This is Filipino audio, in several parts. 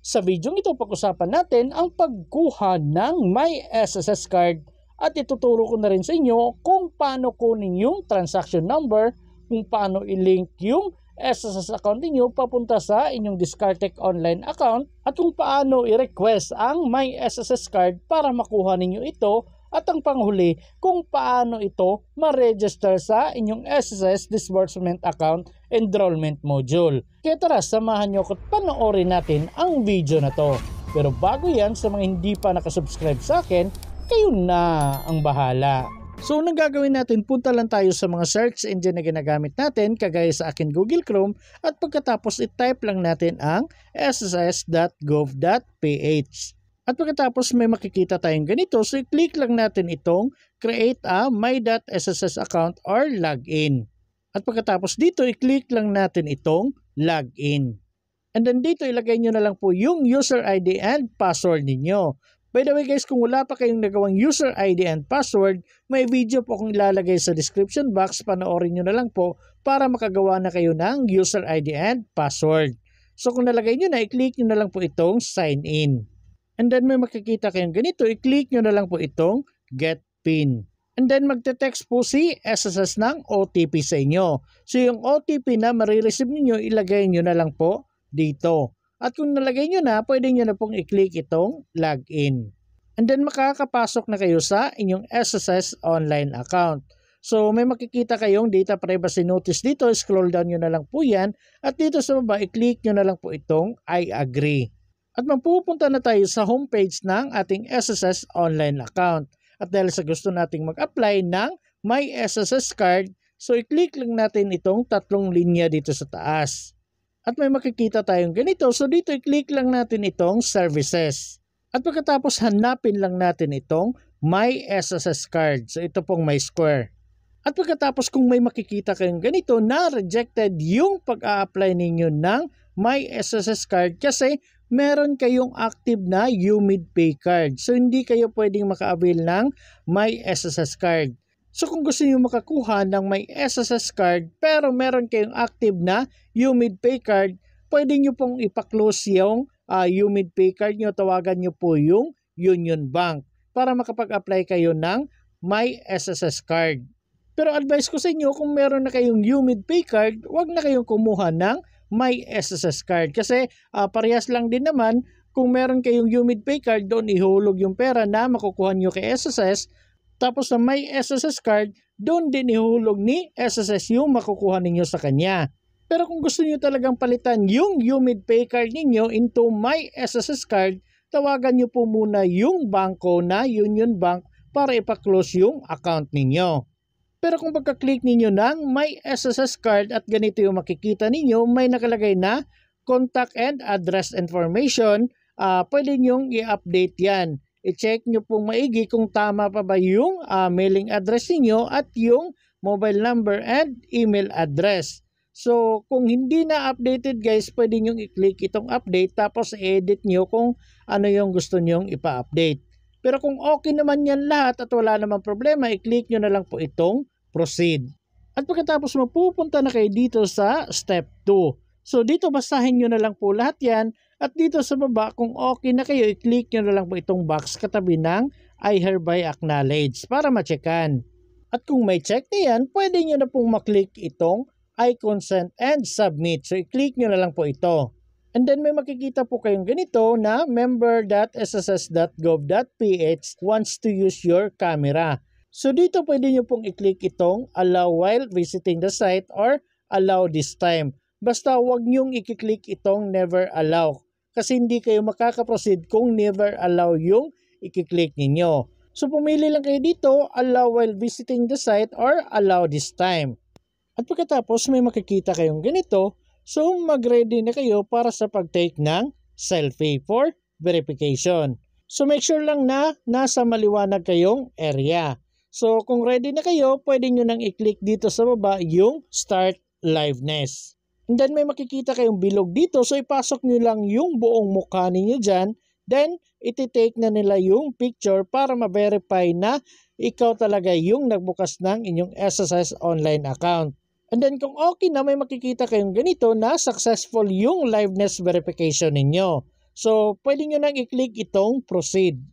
Sa video ito, pag-usapan natin ang pagkuha ng My SSS card at ituturo ko na rin sa inyo kung paano kunin yung transaction number, kung paano i-link yung SSS account niyo papunta sa inyong Discartech online account at kung paano i-request ang My SSS card para makuha ninyo ito at ang panghuli kung paano ito ma-register sa inyong SSS Disbursement Account Enrollment Module. Kaya tara, samahan nyo at panoorin natin ang video na to. Pero bago yan, sa mga hindi pa nakasubscribe sa akin, kayo na ang bahala. So, anong gagawin natin? Punta lang tayo sa mga search engine na ginagamit natin, kagaya sa akin Google Chrome, at pagkatapos i-type lang natin ang sss.gov.ph. At pagkatapos may makikita tayong ganito, so i-click lang natin itong create a my.sss account or login. At pagkatapos dito, i-click lang natin itong login. And then dito, ilagay nyo na lang po yung user ID and password ninyo. By the way guys, kung wala pa kayong nagawang user ID and password, may video po akong ilalagay sa description box, panoorin nyo na lang po para makagawa na kayo ng user ID and password. So kung nalagay nyo na, i-click nyo na lang po itong sign in. And then may makikita kayong ganito, i-click nyo na lang po itong get pin. And then magte-text po si SSS ng OTP sa inyo. So yung OTP na marireceive niyo, ilagay nyo na lang po dito. At kung nalagay nyo na, pwede nyo na pong i-click itong login. And then makakapasok na kayo sa inyong SSS online account. So may makikita kayong data privacy notice dito, scroll down nyo na lang po yan. At dito sa baba, i-click nyo na lang po itong I agree. At mapupunta na tayo sa homepage ng ating SSS online account. At dahil sa gusto nating mag-apply ng My SSS card, so i-click lang natin itong tatlong linya dito sa taas. At may makikita tayong ganito, so dito i-click lang natin itong services. At pagkatapos hanapin lang natin itong My SSS card. So ito pong My Square. At pagkatapos kung may makikita kayong ganito na rejected yung pag-a-apply ninyo ng My SSS card kasi meron kayong active na UMID Pay card. So hindi kayo pwedeng maka-avail ng My SSS card. So kung gusto niyo makakuha ng My SSS card pero meron kayong active na UMID Pay card, pwede niyo pong ipa-close yung UMID Pay card niyo, tawagan niyo po yung Union Bank para makapag-apply kayo ng My SSS card. Pero advice ko sa inyo, kung meron na kayong UMID Pay card, huwag na kayong kumuha ng My SSS card kasi parehas lang din naman. Kung meron kayong UMID Pay card, doon ihulog yung pera na makukuha nyo kay SSS, tapos sa My SSS card, doon din ihulog ni SSS yung makukuha ninyo sa kanya. Pero kung gusto nyo talagang palitan yung UMID Pay card ninyo into My SSS card, tawagan nyo po muna yung bangko na Union Bank para ipa-close yung account ninyo. Pero kung pagka-click ninyo ng My SSS card at ganito yung makikita ninyo, may nakalagay na contact and address information, pwede nyong i-update yan. I-check nyo pong maigi kung tama pa ba yung mailing address niyo at yung mobile number and email address. So kung hindi na updated guys, pwede nyong i-click itong update tapos i-edit nyo kung ano yung gusto nyong ipa-update. Pero kung okay naman yan lahat at wala namang problema, i-click nyo na lang po itong proceed. At pagkatapos mapupunta na kayo dito sa step 2. So dito basahin nyo na lang po lahat yan. At dito sa baba kung okay na kayo, i-click nyo na lang po itong box katabi ng I hereby acknowledge para ma-checkan. At kung may check na yan, pwede nyo na pong maklik itong I consent and submit. So i-click nyo na lang po ito. And then may makikita po kayong ganito na member.sss.gov.ph wants to use your camera. So dito pwede nyo pong i-click itong allow while visiting the site or allow this time. Basta huwag nyong i-click itong never allow kasi hindi kayo makaka-proceed kung never allow yung i-click ninyo. So pumili lang kayo dito, allow while visiting the site or allow this time. At pagkatapos may makikita kayong ganito, so mag-ready na kayo para sa pag-take ng selfie for verification. So make sure lang na nasa maliwanag kayong area. So kung ready na kayo, pwede nyo nang i-click dito sa baba yung Start Liveness. And then may makikita kayong bilog dito, so ipasok nyo lang yung buong mukha ninyo dyan. Then iti-take na nila yung picture para ma-verify na ikaw talaga yung nagbukas ng inyong SSS online account. And then kung okay na, may makikita kayong ganito na successful yung liveness verification ninyo. So, pwede nyo nang i-click itong proceed.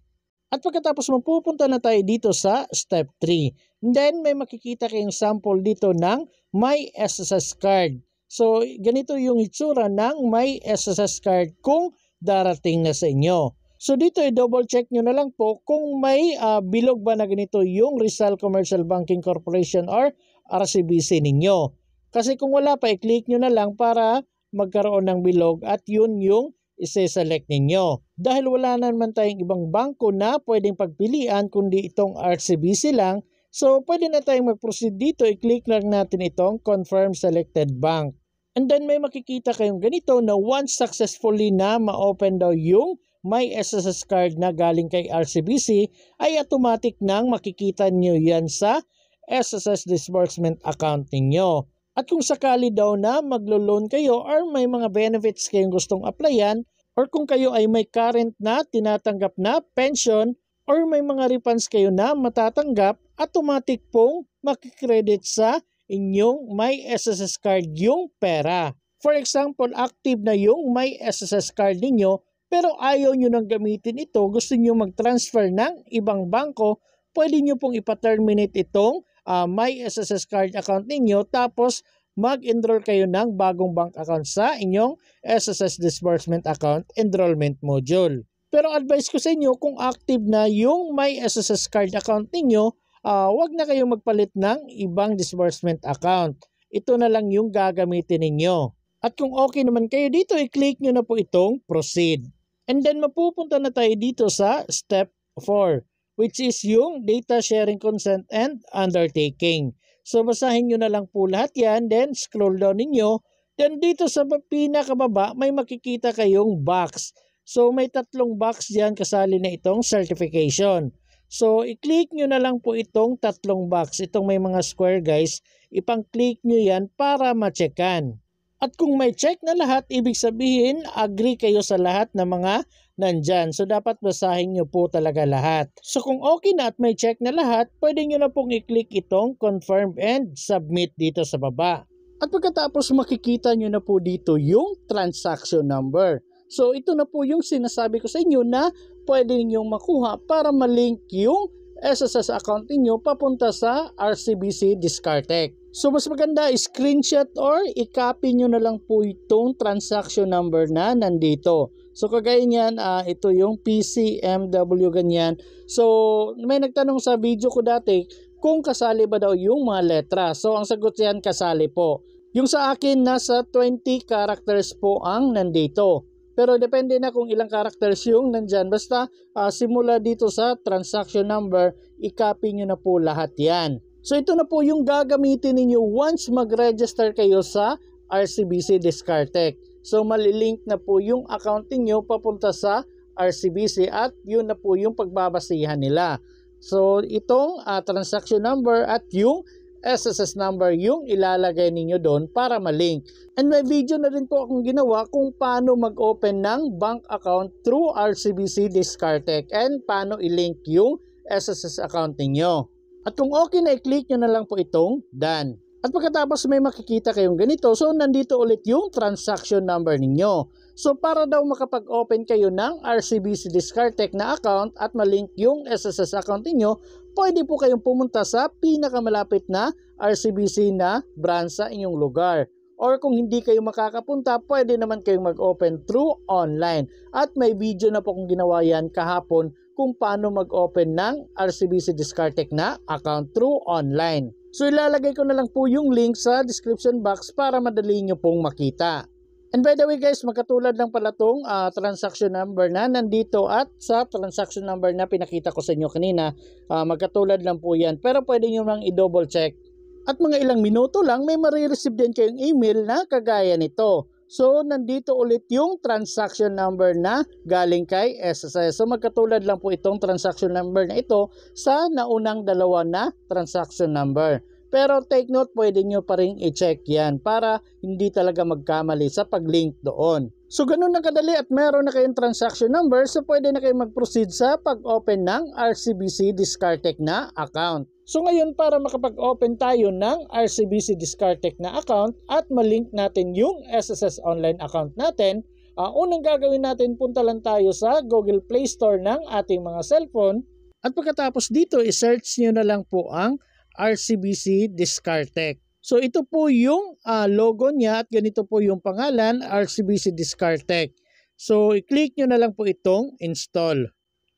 At pagkatapos mapupunta na tayo dito sa step 3. Then, may makikita kayong sample dito ng My SSS card. So, ganito yung itsura ng My SSS card kung darating na sa inyo. So, dito i-double check nyo na lang po kung may bilog ba na ganito yung Rizal Commercial Banking Corporation or RCBC ninyo. Kasi kung wala pa, i-click nyo na lang para magkaroon ng bilog at yun yung ise-select ninyo. Dahil wala naman tayong ibang bangko na pwedeng pagpilian kundi itong RCBC lang, so pwede na tayong mag-proceed dito. I-click lang natin itong Confirm Selected Bank. And then may makikita kayong ganito na once successfully na ma-open daw yung My SSS card na galing kay RCBC, ay automatic nang makikita nyo yan sa SSS disbursement account ninyo. At kung sakali daw na maglo-loan kayo or may mga benefits kayong gustong applyan, or kung kayo ay may current na tinatanggap na pension, or may mga refunds kayo na matatanggap, automatic pong makikredit sa inyong My SSS card yung pera. For example, active na yung My SSS card ninyo, pero ayaw nyo nang gamitin ito, gusto nyo mag-transfer ng ibang bangko, pwede nyo pong ipa-terminate itong My SSS card account ninyo, tapos mag-enroll kayo ng bagong bank account sa inyong SSS disbursement account enrollment module. Pero advice ko sa inyo, kung active na yung My SSS card account ninyo, wag na kayong magpalit ng ibang disbursement account. Ito na lang yung gagamitin ninyo. At kung okay naman kayo dito, i-click nyo na po itong proceed. And then mapupunta na tayo dito sa step 4. Which is yung data sharing consent and undertaking. So basahin nyo na lang po lahat yan, then scroll down ninyo. Then dito sa pinakababa may makikita kayong box. So may tatlong box dyan kasali na itong certification. So i-click nyo na lang po itong tatlong box. Itong may mga square guys, ipang-click nyo yan para ma-checkan. At kung may check na lahat, ibig sabihin agree kayo sa lahat ng mga nandyan. So dapat basahin nyo po talaga lahat. So kung okay na at may check na lahat, pwede nyo na pong i-click itong confirm and submit dito sa baba. At pagkatapos makikita nyo na po dito yung transaction number. So ito na po yung sinasabi ko sa inyo na pwede ninyong makuha para malink yung SSS account niyo papunta sa RCBC Discartech. So mas maganda screenshot or i-copy nyo na lang po itong transaction number na nandito. So kagaya niyan, ito yung PCMW ganyan. So may nagtanong sa video ko dati kung kasali ba daw yung mga letra. So ang sagot yan, kasali po. Yung sa akin nasa 20 characters po ang nandito. Pero depende na kung ilang characters yung nandyan. Basta simula dito sa transaction number, i-copy nyo na po lahat yan. So ito na po yung gagamitin ninyo once mag-register kayo sa RCBC Discartech. So malilink na po yung account niyo papunta sa RCBC at yun na po yung pagbabasihan nila. So itong transaction number at yung SSS number yung ilalagay ninyo doon para malink. And may video na rin po akong ginawa kung paano mag-open ng bank account through RCBC Discartech and paano i-link yung SSS account ninyo. At kung okay na, i-click nyo na lang po itong done. At pagkatapos may makikita kayong ganito, so nandito ulit yung transaction number ninyo. So para daw makapag-open kayo ng RCBC Discartech na account at malink yung SSS account niyo, pwede po kayong pumunta sa pinakamalapit na RCBC na branch sa inyong lugar. Or kung hindi kayo makakapunta, pwede naman kayong mag-open through online. At may video na po kung ginawa yan kahapon kung paano mag-open ng RCBC Discartech na account through online. So ilalagay ko na lang po yung link sa description box para madali nyo pong makita. And by the way guys, magkatulad lang pala tong transaction number na nandito at sa transaction number na pinakita ko sa inyo kanina, magkatulad lang po yan. Pero pwede nyo lang i-double check. At mga ilang minuto lang may marireceive din kayong email na kagaya nito. So nandito ulit yung transaction number na galing kay SSS. So magkatulad lang po itong transaction number na ito sa naunang dalawa na transaction number. Pero take note, pwede nyo pa rin i-check yan para hindi talaga magkamali sa pag-link doon. So ganun na kadali at meron na kayong transaction number, so pwede na kayong mag-proceed sa pag-open ng RCBC Discartech na account. So ngayon, para makapag-open tayo ng RCBC Discartech na account at malink natin yung SSS online account natin, unang gagawin natin, punta lang tayo sa Google Play Store ng ating mga cellphone. At pagkatapos dito, i-search nyo na lang po ang RCBC Discartech. So ito po yung logo niya at ganito po yung pangalan, RCBC Discartech. So i-click nyo na lang po itong install.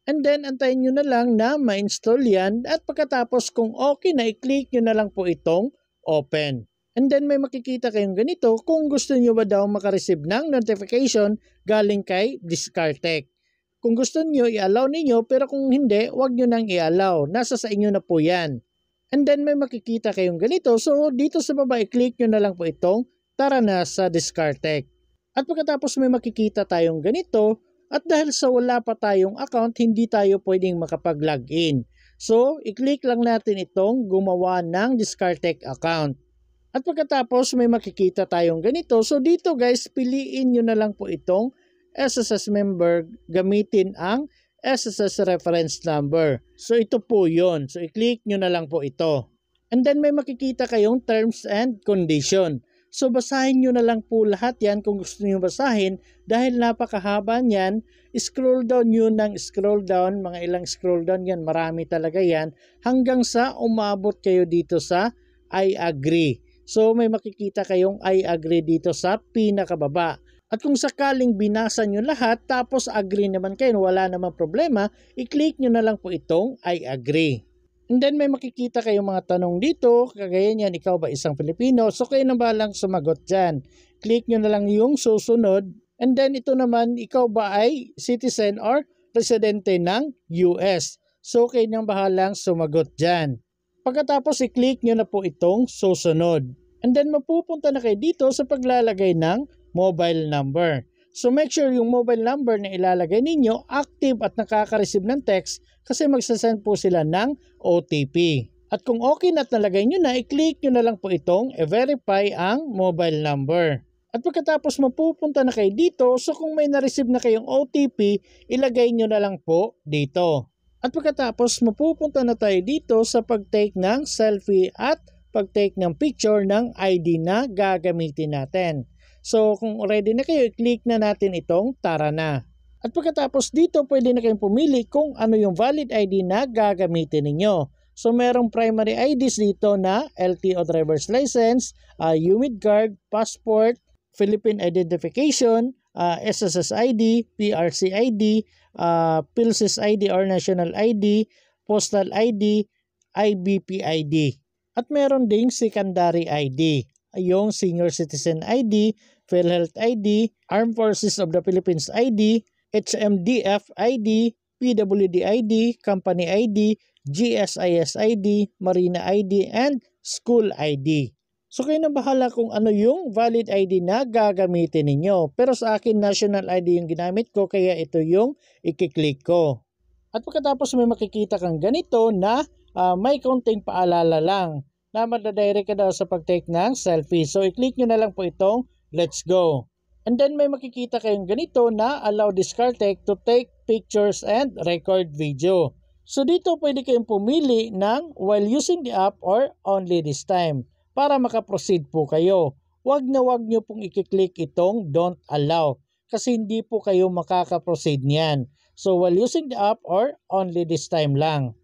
And then, antayin nyo na lang na ma-install yan. At pagkatapos kung okay na, i-click nyo na lang po itong open. And then, may makikita kayong ganito kung gusto nyo ba daw makareceive ng notification galing kay Discartech. Kung gusto nyo, i-allow ninyo. Pero kung hindi, wag nyo nang i-allow. Nasa sa inyo na po yan. And then, may makikita kayong ganito. So, dito sa baba, i-click nyo na lang po itong tara na sa Discartech. At pagkatapos may makikita tayong ganito. At dahil sa wala pa tayong account, hindi tayo pwedeng makapag-login. So, i-click lang natin itong gumawa ng Discartech account. At pagkatapos may makikita tayong ganito. So, dito guys, piliin nyo na lang po itong SSS member gamitin ang SSS reference number. So, ito po yon. So, i-click nyo na lang po ito. And then may makikita kayong terms and condition. So basahin nyo na lang po lahat yan kung gusto nyo basahin dahil napakahaba niyan. Scroll down nyo ng scroll down, mga ilang scroll down yan, marami talaga yan, hanggang sa umabot kayo dito sa I agree. So may makikita kayong I agree dito sa pinakababa. At kung sakaling binasa nyo lahat tapos agree naman kayo, wala namang problema, i-click nyo na lang po itong I agree. And then may makikita kayong mga tanong dito, kagaya niyan, ikaw ba isang Pilipino? So kayo na balang sumagot dyan. Click nyo na lang yung susunod. And then ito naman, ikaw ba ay citizen or residente ng US? So kayo na bahalang sumagot dyan. Pagkatapos i-click nyo na po itong susunod. And then mapupunta na kayo dito sa paglalagay ng mobile number. So make sure yung mobile number na ilalagay ninyo active at nakaka-receive ng text kasi magsasend po sila ng OTP. At kung okay na at nalagay nyo na, i-click nyo na lang po itong i-verify ang mobile number. At pagkatapos mapupunta na kayo dito, so kung may na-receive na kayong OTP, ilagay nyo na lang po dito. At pagkatapos mapupunta na tayo dito sa pag-take ng selfie at pag-take ng picture ng ID na gagamitin natin. So kung ready na kayo, i-click na natin itong tara na. At pagkatapos dito, pwede na kayong pumili kung ano yung valid ID na gagamitin ninyo. So merong primary IDs dito na LTO driver's license, UMID card, passport, Philippine identification, SSS ID, PRC ID, PhilSys ID or National ID, Postal ID, IBP ID. At meron ding secondary ID, yung Senior Citizen ID, PhilHealth ID, Armed Forces of the Philippines ID, HMDF ID, PWD ID, Company ID, GSIS ID, Marina ID, and School ID. So kayo na bahala kung ano yung valid ID na gagamitin ninyo. Pero sa akin, National ID yung ginamit ko, kaya ito yung i-click ko. At pagkatapos may makikita kang ganito na may konting paalala lang na madadirect ka daw sa pag-take ng selfie. So i-click nyo na lang po itong let's go. And then may makikita kayong ganito na allow Discartech to take pictures and record video. So dito pwede kayong pumili ng while using the app or only this time para makaproceed po kayo. Wag nyo pong i-click itong don't allow kasi hindi po kayo makakaproceed niyan. So while using the app or only this time lang.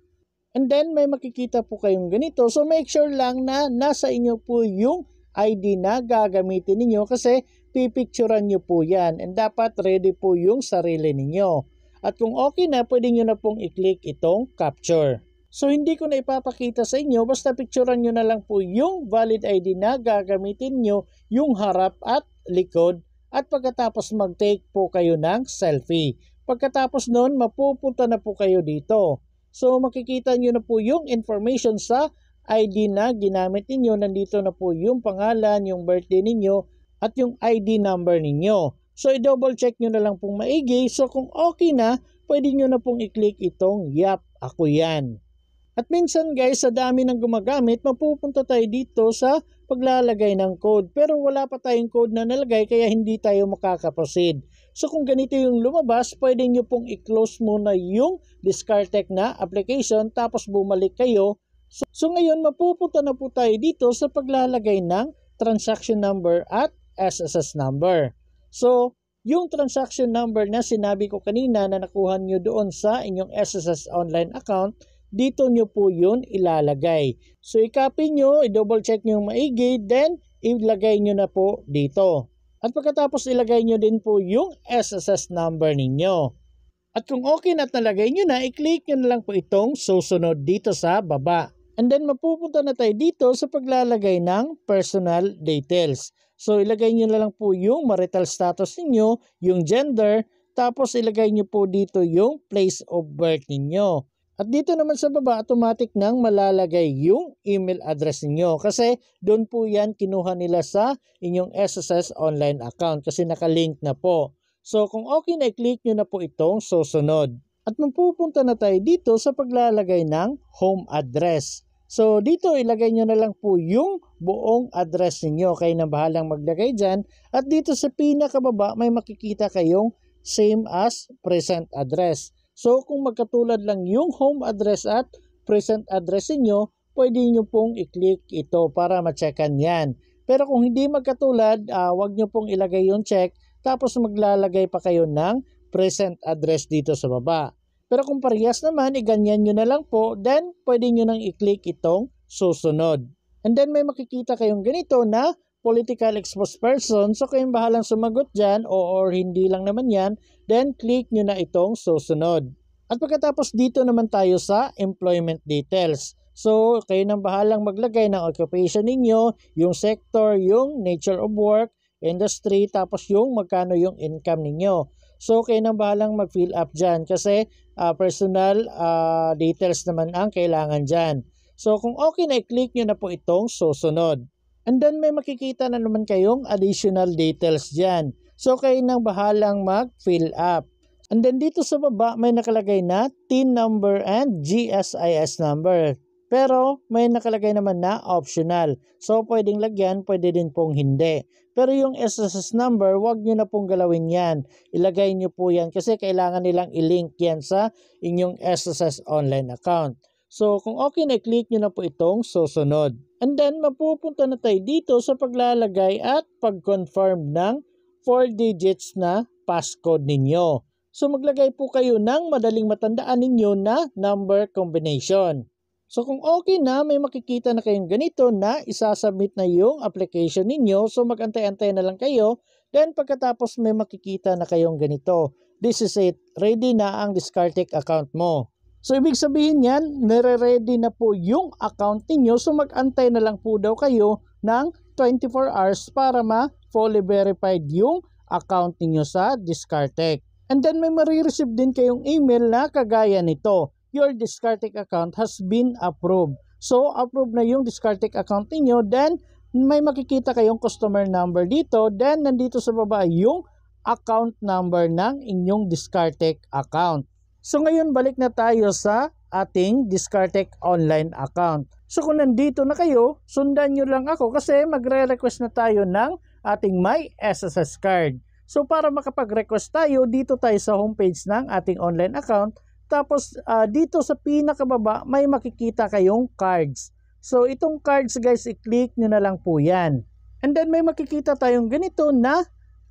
And then may makikita po kayong ganito. So make sure lang na nasa inyo po yung ID na gagamitin ninyo kasi pipicturan nyo po yan. And dapat ready po yung sarili ninyo. At kung okay na, pwede nyo na pong i-click itong capture. So hindi ko na ipapakita sa inyo, basta picturan nyo na lang po yung valid ID na gagamitin nyo, yung harap at likod. At pagkatapos mag-take po kayo ng selfie. Pagkatapos nun, mapupunta na po kayo dito. So makikita nyo na po yung information sa ID na ginamit ninyo. Nandito na po yung pangalan, yung birthday ninyo, at yung ID number ninyo. So i-double check nyo na lang pong maigi. So kung okay na, pwede nyo na pong i-click itong yap, ako yan. At minsan guys, sa dami ng gumagamit, mapupunta tayo dito sa paglalagay ng code. Pero wala pa tayong code na nalagay kaya hindi tayo makakaproceed. So kung ganito yung lumabas, pwede nyo pong i-close muna yung Discartech na application tapos bumalik kayo. So ngayon mapupunta na po tayo dito sa paglalagay ng transaction number at SSS number. So yung transaction number na sinabi ko kanina na nakuha nyo doon sa inyong SSS online account, dito nyo po yun ilalagay. So i-copy nyo, i-double check nyo maigi, then ilagay nyo na po dito. At pagkatapos ilagay nyo din po yung SSS number ninyo. At kung okay na at nalagay nyo na, i-click nyo na lang po itong susunod dito sa baba. And then mapupunta na tayo dito sa paglalagay ng personal details. So ilagay nyo na lang po yung marital status ninyo, yung gender, tapos ilagay nyo po dito yung place of birth ninyo. At dito naman sa baba, automatic nang malalagay yung email address ninyo kasi doon po yan kinuha nila sa inyong SSS online account kasi nakalink na po. So kung okay na, i-click nyo na po itong susunod. At mapupunta na tayo dito sa paglalagay ng home address. So dito ilagay nyo na lang po yung buong address ninyo. Kayo na bahalang maglagay dyan. At dito sa pinakababa may makikita kayong same as present address. So kung magkatulad lang yung home address at present address niyo, pwede nyo pong i-click ito para ma-checkan yan. Pero kung hindi magkatulad, wag nyo pong ilagay yung check tapos maglalagay pa kayo ng present address dito sa baba. Pero kung parehas naman, iganyan nyo na lang po, then pwede nyo nang i-click itong susunod. And then may makikita kayong ganito na political exposed person. So kayong bahalang sumagot dyan or hindi lang naman yan, then click nyo na itong susunod. At pagkatapos dito naman tayo sa employment details. So kayo nang bahalang maglagay ng occupation ninyo, yung sector, yung nature of work, industry, tapos yung magkano yung income ninyo. So kayo nang bahalang mag-fill up dyan kasi personal details naman ang kailangan dyan. So kung okay na, i-click nyo na po itong susunod. And then may makikita na naman kayong additional details dyan. So kayo nang bahalang mag-fill up. And then dito sa baba may nakalagay na TIN number and GSIS number. Pero may nakalagay naman na optional. So pwedeng lagyan, pwede din pong hindi. Pero yung SSS number, wag nyo na pong galawin yan. Ilagay nyo po yan kasi kailangan nilang i-link yan sa inyong SSS online account. So kung okay na, click nyo na po itong susunod. And then mapupunta na tayo dito sa paglalagay at pag-confirm ng 4 digits na passcode ninyo. So maglagay po kayo ng madaling matandaan ninyo na number combination. So kung okay na, may makikita na kayong ganito na isasubmit na yung application ninyo. So mag-antay-antay na lang kayo. Then pagkatapos may makikita na kayong ganito. This is it. Ready na ang Discartec account mo. So ibig sabihin yan, nare-ready na po yung account ninyo. So mag-antay na lang po daw kayo ng 24 hours para ma-fully verified yung account ninyo sa Discartec. And then may marireceive din kayong email na kagaya nito. Your Discartec account has been approved. So, approve na yung Discartec account niyo. Then, may makikita kayong customer number dito. Then, nandito sa baba yung account number ng inyong Discartec account. So, ngayon balik na tayo sa ating Discartec online account. So, kung nandito na kayo, sundan nyo lang ako kasi magre-request na tayo ng ating My SSS card. So, para makapag-request tayo, dito tayo sa homepage ng ating online account. Tapos dito sa pinakababa may makikita kayong cards. So itong cards guys, i-click nyo na lang po yan. And then may makikita tayong ganito na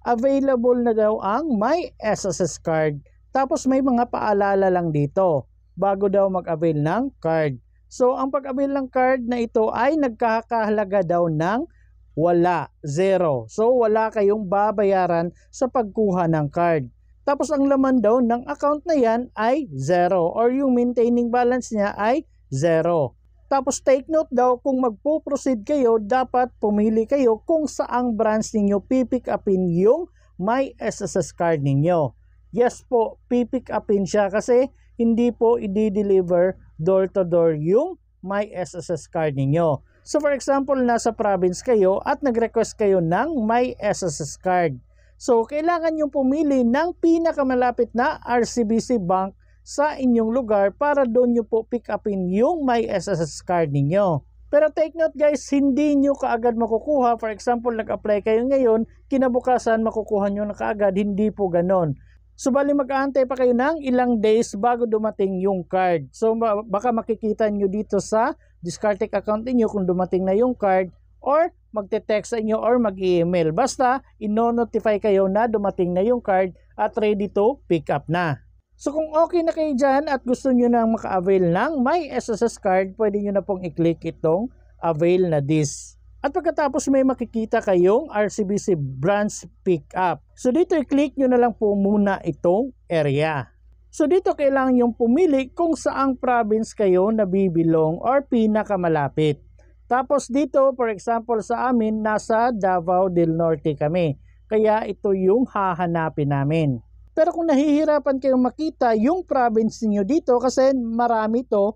available na daw ang My SSS card. Tapos may mga paalala lang dito bago daw mag-avail ng card. So ang pag-avail ng card na ito ay nagkakahalaga daw ng wala, zero. So wala kayong babayaran sa pagkuha ng card. Tapos ang laman daw ng account na yan ay 0 or yung maintaining balance niya ay 0. Tapos take note daw kung magpo-proceed kayo, dapat pumili kayo kung saang branch ninyo pipick upin yung My SSS card ninyo. Yes po, pipick upin siya kasi hindi po i-deliver door to door yung My SSS card ninyo. So for example, nasa province kayo at nag-request kayo ng My SSS card. So, kailangan nyo pumili ng pinakamalapit na RCBC Bank sa inyong lugar para doon nyo po pick upin yung My SSS card ninyo. Pero take note guys, hindi nyo kaagad makukuha. For example, nag-apply kayo ngayon, kinabukasan makukuha nyo na kaagad. Hindi po ganon. So, bali mag-aantay pa kayo ng ilang days bago dumating yung card. So, baka makikita nyo dito sa Discartec account niyo kung dumating na yung card or magte-text sa inyo or mag-email. Basta ino-notify kayo na dumating na yung card at ready to pick up na. So kung okay na kayo dyan at gusto nyo nang maka-avail ng My SSS card, pwede nyo na pong i-click itong avail na this. At pagkatapos may makikita kayong RCBC branch pickup. So dito i-click nyo na lang po muna itong area. So dito kailangan yung pumili kung saang province kayo nabibilong or pinakamalapit. Tapos dito, for example sa amin, nasa Davao del Norte kami. Kaya ito yung hahanapin namin. Pero kung nahihirapan kayong makita yung province niyo dito kasi marami to,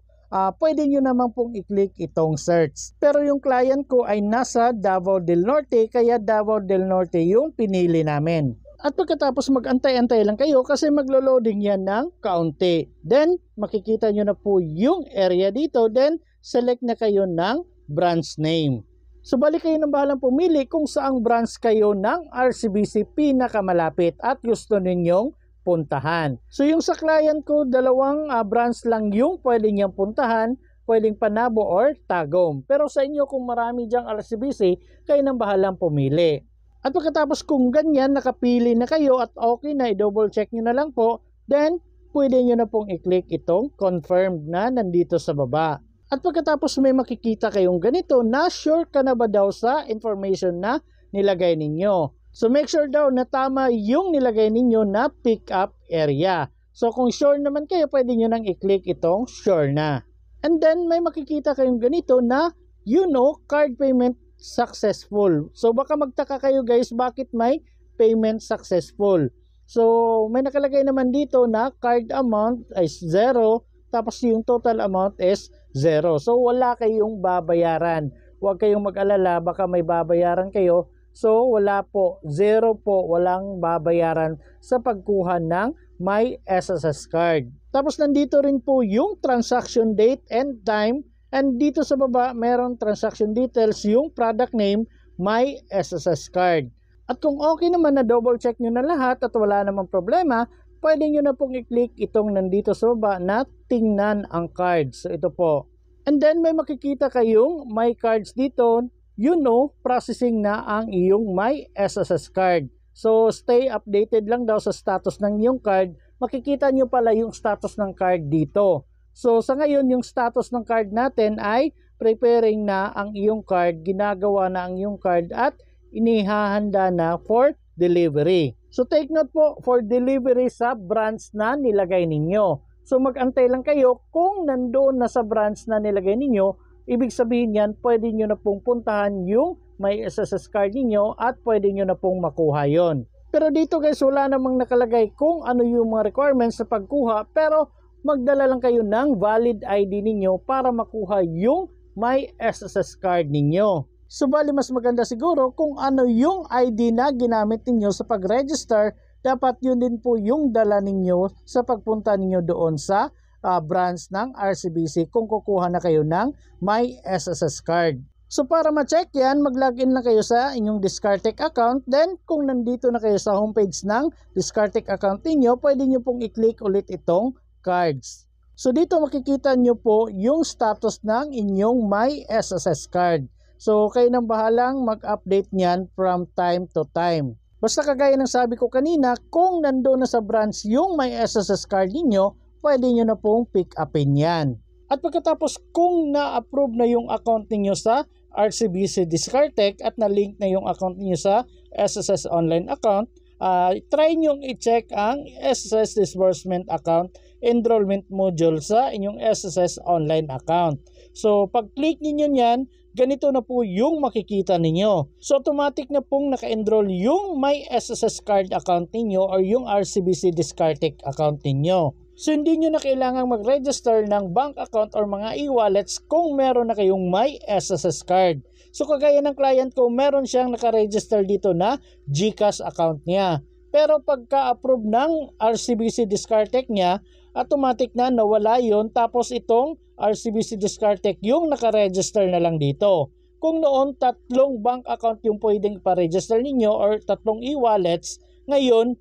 pwede nyo naman pong i-click itong search. Pero yung client ko ay nasa Davao del Norte, kaya Davao del Norte yung pinili namin. At pagkatapos mag-antay-antay lang kayo kasi maglo-loading yan ng kaunti. Then, makikita nyo na po yung area dito. Then, select na kayo ng branch name. So, balik kayo ng bahalang pumili kung saang branch kayo ng RCBC pinakamalapit at gusto ninyong puntahan. So, yung sa client ko, dalawang branch lang yung pwede niyang puntahan. Pwedeng Panabo or Tagum. Pero sa inyo, kung marami dyang RCBC, kayo ng bahalang pumili. At pagkatapos kung ganyan, nakapili na kayo at okay na, i-double check nyo na lang po, then pwede nyo na pong i-click itong confirmed na nandito sa baba. At pagkatapos may makikita kayong ganito na sure ka na ba daw sa information na nilagay ninyo. So make sure daw na tama yung nilagay ninyo na pick up area. So kung sure naman kayo, pwede nyo nang i-click itong sure na. And then may makikita kayong ganito na card payment successful. So baka magtaka kayo guys, bakit may payment successful? So may nakalagay naman dito na card amount is 0, tapos yung total amount is 0. So wala kayong babayaran. Huwag kayong mag-alala, baka may babayaran kayo. So wala po, 0 po, walang babayaran sa pagkuha ng My SSS card. Tapos nandito rin po yung transaction date and time. And dito sa baba, meron transaction details, yung product name, My SSS card. At kung okay naman na double check nyo na lahat at wala namang problema, pwede nyo na pong i-click itong nandito sa baba na tingnan ang cards. So ito po. And then may makikita kayong My Cards dito, processing na ang iyong My SSS card. So stay updated lang daw sa status ng iyong card. Makikita nyo pala yung status ng card dito. So sa ngayon yung status ng card natin ay preparing na ang iyong card, ginagawa na ang iyong card at inihahanda na for delivery. So take note po, for delivery sa branch na nilagay ninyo. So mag-antay lang kayo kung nandoon na sa branch na nilagay ninyo, ibig sabihin yan pwede nyo na pong puntahan yung My SSS card ninyo at pwede nyo na pong makuha yon. Pero dito guys, wala namang nakalagay kung ano yung mga requirements sa pagkuha, pero magdala lang kayo ng valid ID ninyo para makuha yung My SSS card ninyo. So bali mas maganda siguro kung ano yung ID na ginamit ninyo sa pag-register, dapat yun din po yung dala ninyo sa pagpunta ninyo doon sa branch ng RCBC kung kukuha na kayo ng My SSS card. So para ma-check yan, mag-login na kayo sa inyong Discartech account. Then kung nandito na kayo sa homepage ng Discartech account niyo, pwede nyo pong i-click ulit itong cards. So dito makikita nyo po yung status ng inyong My SSS card. So kayo nang bahalang mag-update niyan from time to time. Basta kagaya ng sabi ko kanina, kung nandoon na sa branch yung My SSS card niyo, pwede nyo na pong pick upin yan. At pagkatapos kung na-approve na yung account niyo sa RCBC Discartech at na-link na yung account niyo sa SSS online account, try nyo i-check ang SSS Disbursement Account Enrollment Module sa inyong SSS online account. So pag-click niyo yan, ganito na po yung makikita ninyo. So automatic na pong naka-enroll yung My SSS card account ninyo or yung RCBC Discartech account ninyo. So hindi nyo na kailangang mag-register ng bank account or mga e-wallets kung meron na kayong My SSS card. So kagaya ng client ko, meron siyang naka-register dito na GCash account niya. Pero pagka-approve ng RCBC Discartech niya, automatic na nawala yon, tapos itong RCBC Discartech yung naka-register na lang dito. Kung noon 3 bank account yung pwedeng pa-register ninyo or 3 e-wallets, ngayon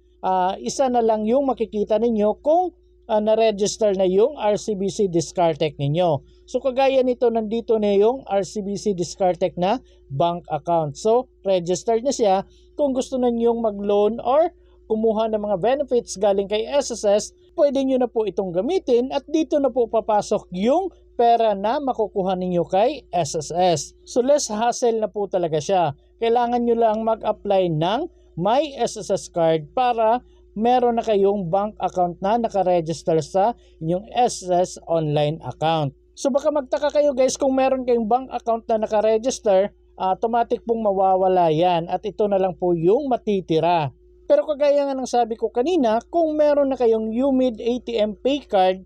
isa na lang yung makikita ninyo kung na-register na yung RCBC Discartec ninyo. So kagaya nito, nandito na yung RCBC Discartec na bank account. So registered na siya. Kung gusto na nyong mag-loan or kumuha ng mga benefits galing kay SSS, pwede nyo na po itong gamitin at dito na po papasok yung pera na makukuha ninyo kay SSS. So less hassle na po talaga siya. Kailangan nyo lang mag-apply ng My SSS card para meron na kayong bank account na nakaregister sa inyong SSS online account. So baka magtaka kayo guys, kung meron kayong bank account na nakaregister, automatic pong mawawala yan at ito na lang po yung matitira. Pero kagaya nga ng sabi ko kanina, kung meron na kayong UMID ATM Pay Card,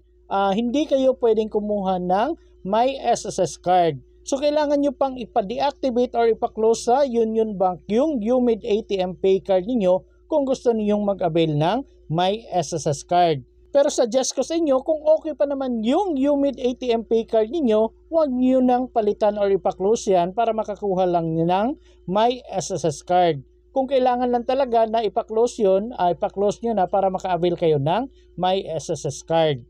hindi kayo pwedeng kumuha ng My SSS card. So kailangan nyo pang ipa-deactivate or ipa-close sa Union Bank yung UMID ATM Pay Card ninyo kung gusto ninyong mag-avail ng My SSS card. Pero suggest ko sa inyo, kung okay pa naman yung UMID ATM Pay Card ninyo, huwag nyo nang palitan or ipa-close yan para makakuha lang nyo ng My SSS card. Kung kailangan lang talaga na ipa-close yun, ipa-close nyo na para maka-avail kayo ng My SSS card.